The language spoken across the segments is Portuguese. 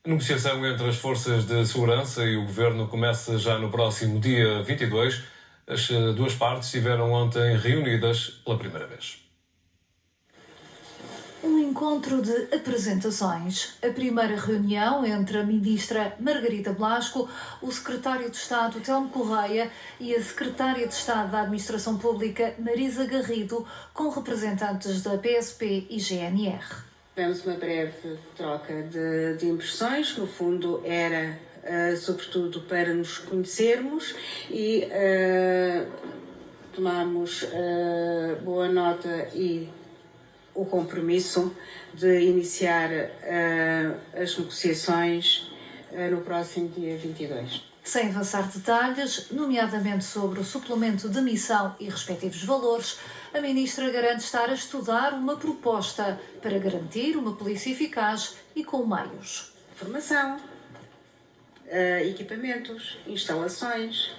A negociação entre as forças de segurança e o governo começa já no próximo dia 22. As duas partes estiveram ontem reunidas pela primeira vez. Um encontro de apresentações. A primeira reunião entre a ministra Margarida Blasco, o secretário de Estado Telmo Correia e a secretária de Estado da Administração Pública Marisa Garrido, com representantes da PSP e GNR. Tivemos uma breve troca de impressões, no fundo era sobretudo para nos conhecermos e tomámos boa nota e o compromisso de iniciar as negociações no próximo dia 22. Sem avançar detalhes, nomeadamente sobre o suplemento de missão e respectivos valores, a ministra garante estar a estudar uma proposta para garantir uma polícia eficaz e com meios. Formação, equipamentos, instalações,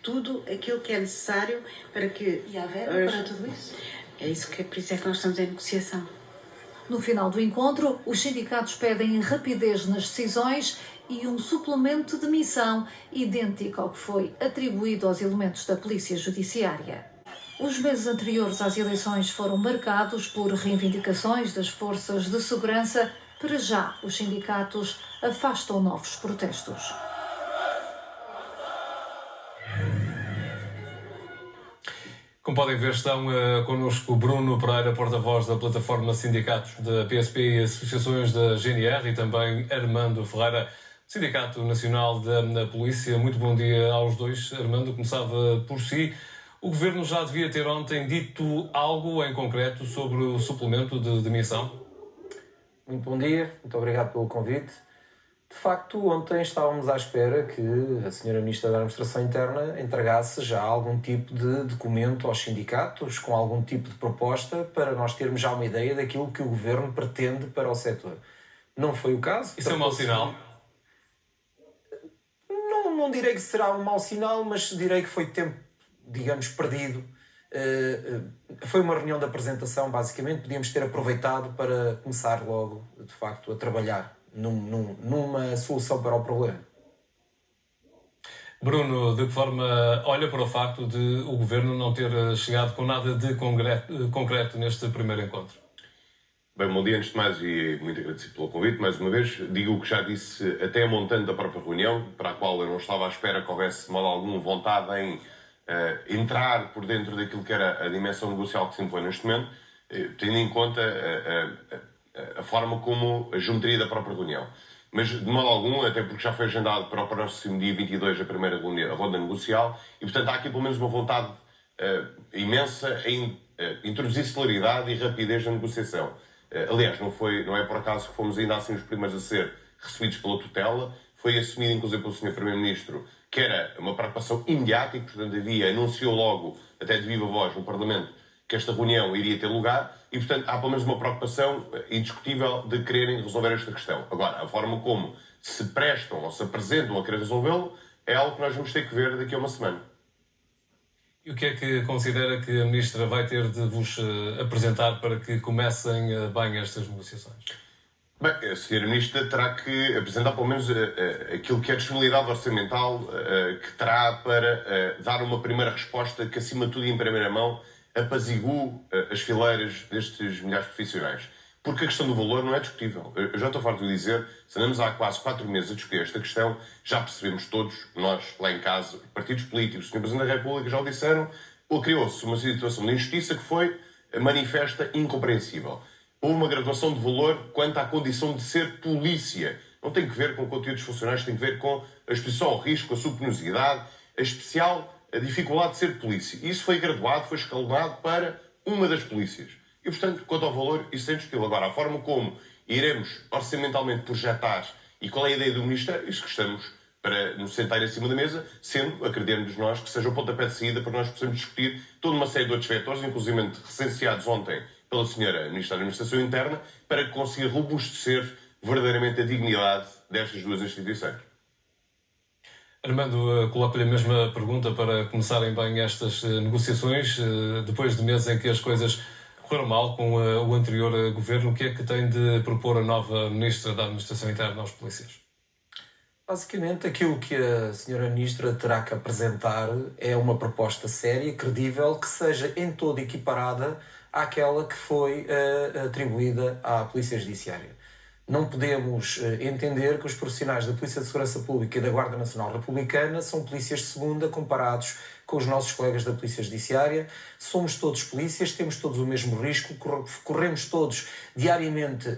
tudo aquilo que é necessário para que... E há verba para tudo isso? É isso que, por isso é que nós estamos em negociação. No final do encontro, os sindicatos pedem rapidez nas decisões e um suplemento de missão idêntico ao que foi atribuído aos elementos da Polícia Judiciária. Os meses anteriores às eleições foram marcados por reivindicações das forças de segurança. Para já, os sindicatos afastam novos protestos. Como podem ver, estão connosco Bruno Pereira, porta-voz da plataforma Sindicatos da PSP e Associações da GNR, e também Armando Ferreira, Sindicato Nacional da Polícia. Muito bom dia aos dois. Armando, começava por si. O Governo já devia ter ontem dito algo em concreto sobre o suplemento de missão? Muito bom dia, muito obrigado pelo convite. De facto, ontem estávamos à espera que a Sra. Ministra da Administração Interna entregasse já algum tipo de documento aos sindicatos, com algum tipo de proposta, para nós termos já uma ideia daquilo que o Governo pretende para o setor. Não foi o caso. Isso é um mau sinal? Não direi que será um mau sinal, mas direi que foi tempo, digamos, perdido. Foi uma reunião de apresentação, basicamente. Podíamos ter aproveitado para começar logo, de facto, a trabalhar numa solução para o problema. Bruno, de que forma olha para o facto de o Governo não ter chegado com nada de concreto neste primeiro encontro? Bem, bom dia antes de mais e muito agradecido pelo convite. Mais uma vez, digo o que já disse até a montante da própria reunião, para a qual eu não estava à espera que houvesse de modo algum vontade em entrar por dentro daquilo que era a dimensão negocial que se impõe neste momento, tendo em conta a forma como a geometria da própria reunião. Mas, de modo algum, até porque já foi agendado para o próximo dia 22 a primeira ronda negocial, e, portanto, há aqui pelo menos uma vontade imensa em introduzir celeridade e rapidez na negociação. Aliás, não é por acaso que fomos ainda assim os primeiros a ser recebidos pela tutela, foi assumido inclusive pelo Sr. Primeiro-Ministro que era uma preocupação imediata e, portanto, anunciou logo, até de viva voz no Parlamento, que esta reunião iria ter lugar e, portanto, há pelo menos uma preocupação indiscutível de quererem resolver esta questão. Agora, a forma como se prestam ou se apresentam a querer resolvê-lo é algo que nós vamos ter que ver daqui a uma semana. E o que é que considera que a Ministra vai ter de vos apresentar para que comecem bem estas negociações? Bem, a Sra. Ministra terá que apresentar pelo menos aquilo que é a disponibilidade orçamental que terá para dar uma primeira resposta que, acima de tudo e em primeira mão, apazigue as fileiras destes milhares de profissionais. Porque a questão do valor não é discutível. Eu já estou farto de dizer, se andamos há quase 4 meses a discutir esta questão, já percebemos todos, nós lá em casa, partidos políticos, o Sr. Presidente da República já o disseram, ou criou-se uma situação de injustiça que foi manifesta e incompreensível. Houve uma graduação de valor quanto à condição de ser polícia. Não tem que ver com conteúdos funcionais, tem que ver com a exposição ao risco, a sua penosidade, a dificuldade de ser polícia. Isso foi graduado, foi escalonado para uma das polícias. E, portanto, quanto ao valor, isso é indiscutível. Agora, a forma como iremos orçamentalmente projetar e qual é a ideia do Ministério, isso que estamos para nos sentar em cima da mesa, sendo, acreditamos nós, que seja o pontapé de saída para nós possamos discutir toda uma série de outros vetores, inclusive recenseados ontem pela Sra. Ministra da Administração Interna, para conseguir robustecer verdadeiramente a dignidade destas duas instituições. Armando, coloco-lhe a mesma pergunta para começarem bem estas negociações, depois de meses em que as coisas correram mal com o anterior governo. O que é que tem de propor a nova Ministra da Administração Interna aos polícias? Basicamente, aquilo que a senhora Ministra terá que apresentar é uma proposta séria, credível, que seja em todo equiparada àquela que foi atribuída à Polícia Judiciária. Não podemos entender que os profissionais da Polícia de Segurança Pública e da Guarda Nacional Republicana são polícias de segunda comparados com os nossos colegas da Polícia Judiciária. Somos todos polícias, temos todos o mesmo risco, corremos todos diariamente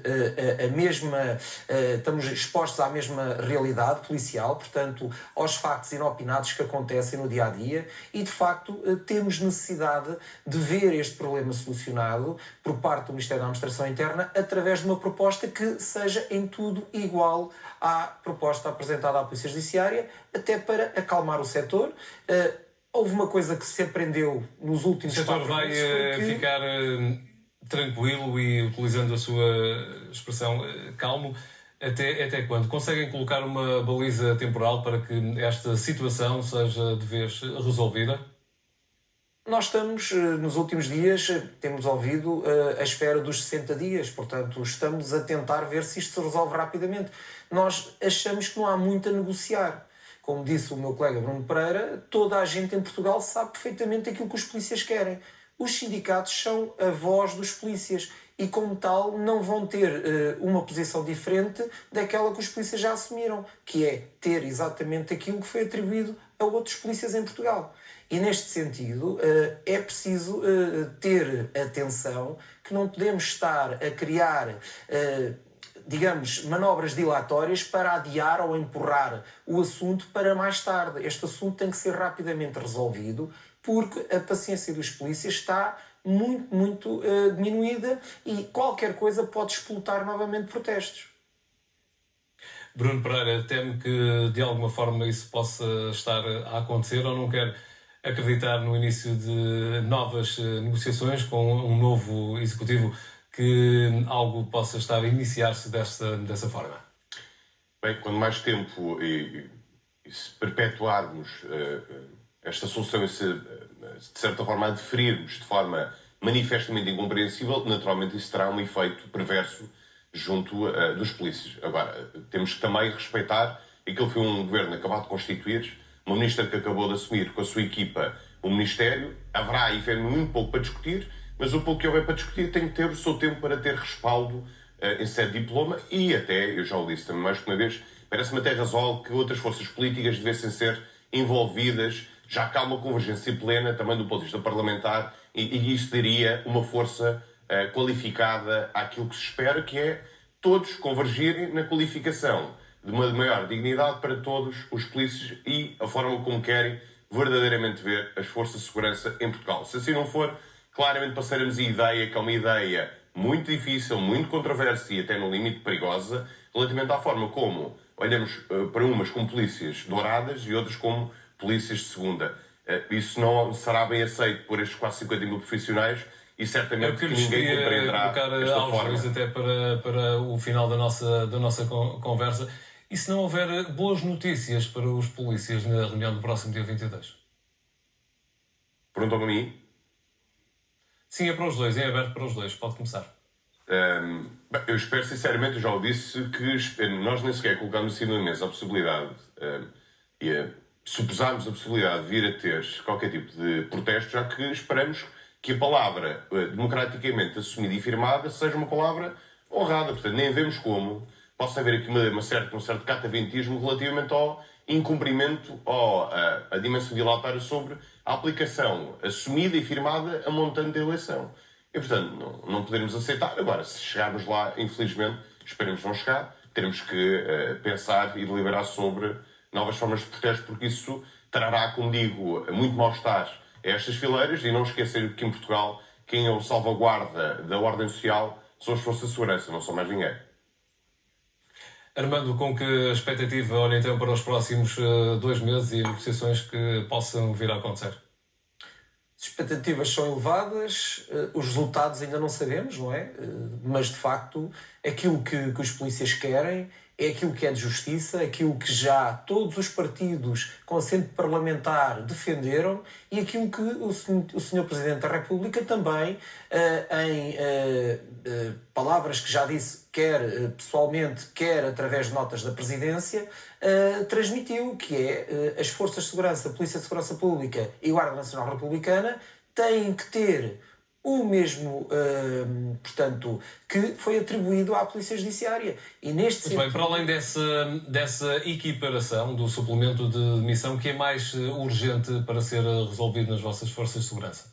estamos expostos à mesma realidade policial, portanto, aos factos inopinados que acontecem no dia-a-dia e, de facto, temos necessidade de ver este problema solucionado por parte do Ministério da Administração Interna através de uma proposta que seja em tudo igual à proposta apresentada à Polícia Judiciária, até para acalmar o setor. Houve uma coisa que se aprendeu nos últimos 4 meses. O setor vai ficar tranquilo e, utilizando a sua expressão, calmo, até quando? Conseguem colocar uma baliza temporal para que esta situação seja de vez resolvida? Nós estamos, nos últimos dias, temos ouvido a esfera dos 60 dias, portanto, estamos a tentar ver se isto se resolve rapidamente. Nós achamos que não há muito a negociar. Como disse o meu colega Bruno Pereira, toda a gente em Portugal sabe perfeitamente aquilo que os polícias querem. Os sindicatos são a voz dos polícias e, como tal, não vão ter uma posição diferente daquela que os polícias já assumiram, que é ter exatamente aquilo que foi atribuído a outros polícias em Portugal. E, neste sentido, é preciso ter atenção que não podemos estar a criar manobras dilatórias para adiar ou empurrar o assunto para mais tarde. Este assunto tem que ser rapidamente resolvido porque a paciência dos polícias está muito diminuída e qualquer coisa pode explotar novamente protestos. Bruno Pereira, teme que de alguma forma isso possa estar a acontecer ou não quer acreditar no início de novas negociações com um novo executivo, que algo possa estar a iniciar-se dessa forma? Bem, quando mais tempo e se perpetuarmos esta solução e se, de certa forma, a deferirmos de forma manifestamente incompreensível, naturalmente isso terá um efeito perverso junto dos polícias. Agora, temos que também respeitar aquilo que foi um governo acabado de constituir, uma ministra que acabou de assumir com a sua equipa o Ministério. Haverá, efetivamente, muito pouco para discutir, mas o pouco que houver para discutir tem que ter o seu tempo para ter respaldo em sede de diploma e até, eu já o disse também mais que uma vez, parece-me até razoável que outras forças políticas devessem ser envolvidas, já que há uma convergência plena também do ponto de vista parlamentar e isso daria uma força qualificada àquilo que se espera, que é todos convergirem na qualificação de uma maior dignidade para todos os polícias e a forma como querem verdadeiramente ver as forças de segurança em Portugal. Se assim não for, claramente passaremos a ideia que é uma ideia muito difícil, muito controversa e até no limite perigosa, relativamente à forma como olhamos para umas como polícias douradas e outras como polícias de segunda. Isso não será bem aceito por estes quase 50 mil profissionais e certamente que ninguém compreenderá esta forma. Até para o final da nossa conversa. E se não houver boas notícias para os polícias na reunião do próximo dia 22? Perguntam-me a mim? Sim, é para os dois, é aberto para os dois. Pode começar. Eu espero sinceramente, eu já o disse, que nós nem sequer colocamos assim na mesa a possibilidade, suposámos a possibilidade de vir a ter qualquer tipo de protesto, já que esperamos que a palavra democraticamente assumida e firmada seja uma palavra honrada. Portanto, nem vemos como possa haver aqui um certo cataventismo relativamente ao incumprimento ou a dimensão dilatória sobre a aplicação assumida e firmada a montante da eleição. E, portanto, não podemos aceitar. Agora, se chegarmos lá, infelizmente, esperemos não chegar, teremos que pensar e deliberar sobre novas formas de protesto, porque isso trará, como digo, muito mal-estar a estas fileiras e não esquecer que em Portugal quem é o salvaguarda da ordem social são as forças de segurança, não são mais ninguém. Armando, com que expectativa olha então para os próximos 2 meses e negociações que possam vir a acontecer? As expectativas são elevadas, os resultados ainda não sabemos, não é? Mas, de facto, aquilo que os polícias querem, é aquilo que é de justiça, aquilo que já todos os partidos com assento parlamentar defenderam e aquilo que o Sr. Presidente da República também, em palavras que já disse, quer pessoalmente, quer através de notas da Presidência, transmitiu, que é as Forças de Segurança, Polícia de Segurança Pública e Guarda Nacional Republicana têm que ter o mesmo, portanto, que foi atribuído à Polícia Judiciária. E neste sentido... Bem, para além dessa equiparação do suplemento de missão, o que é mais urgente para ser resolvido nas vossas forças de segurança?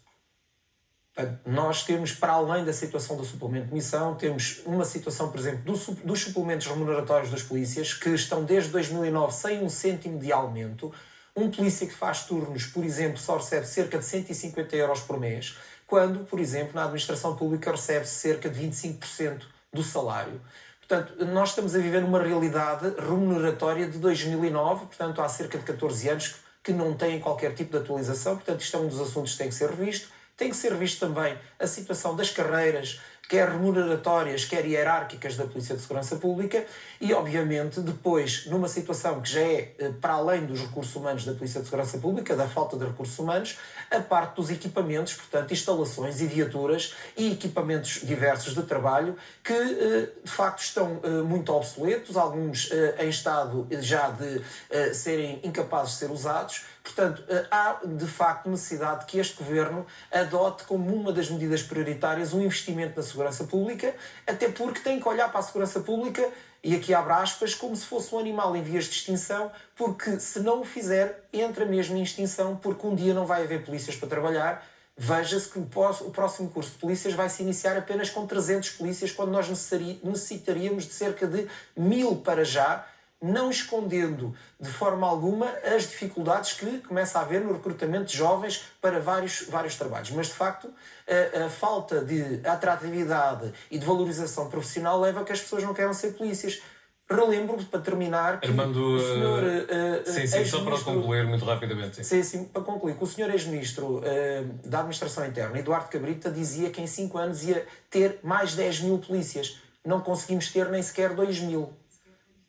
Nós temos, para além da situação do suplemento de missão, temos uma situação, por exemplo, dos suplementos remuneratórios das polícias, que estão desde 2009 sem um cêntimo de aumento. Um polícia que faz turnos, por exemplo, só recebe cerca de 150 euros por mês, quando, por exemplo, na administração pública recebe cerca de 25% do salário. Portanto, nós estamos a viver numa realidade remuneratória de 2009, portanto, há cerca de 14 anos que não têm qualquer tipo de atualização. Portanto, isto é um dos assuntos que tem que ser revisto. Tem que ser visto também a situação das carreiras, quer remuneratórias, quer hierárquicas da Polícia de Segurança Pública e, obviamente, depois, numa situação que já é para além dos recursos humanos da Polícia de Segurança Pública, da falta de recursos humanos, a parte dos equipamentos, portanto, instalações e viaturas e equipamentos diversos de trabalho que, de facto, estão muito obsoletos, alguns em estado já de serem incapazes de ser usados. Portanto, há de facto necessidade que este Governo adote como uma das medidas prioritárias um investimento na segurança pública, até porque tem que olhar para a segurança pública, e aqui abre aspas, como se fosse um animal em vias de extinção, porque se não o fizer, entra mesmo em extinção, porque um dia não vai haver polícias para trabalhar. Veja-se que o próximo curso de polícias vai se iniciar apenas com 300 polícias, quando nós necessitaríamos de cerca de 1000 para já, não escondendo de forma alguma as dificuldades que começa a haver no recrutamento de jovens para vários trabalhos. Mas, de facto, a falta de atratividade e de valorização profissional leva a que as pessoas não queiram ser polícias. Relembro, para terminar, que Armando, o senhor... sim, só para concluir muito rapidamente. Sim, para concluir, que o senhor ex-ministro da Administração Interna, Eduardo Cabrita, dizia que em 5 anos ia ter mais 10.000 polícias. Não conseguimos ter nem sequer 2.000.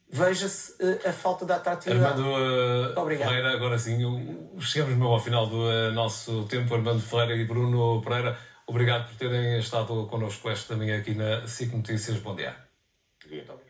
Veja-se a falta de atratividade. Armando Ferreira, agora sim, chegamos mesmo ao final do nosso tempo. Armando Ferreira e Bruno Pereira, obrigado por terem estado connosco esta manhã aqui na SIC Notícias. Bom dia. Obrigado.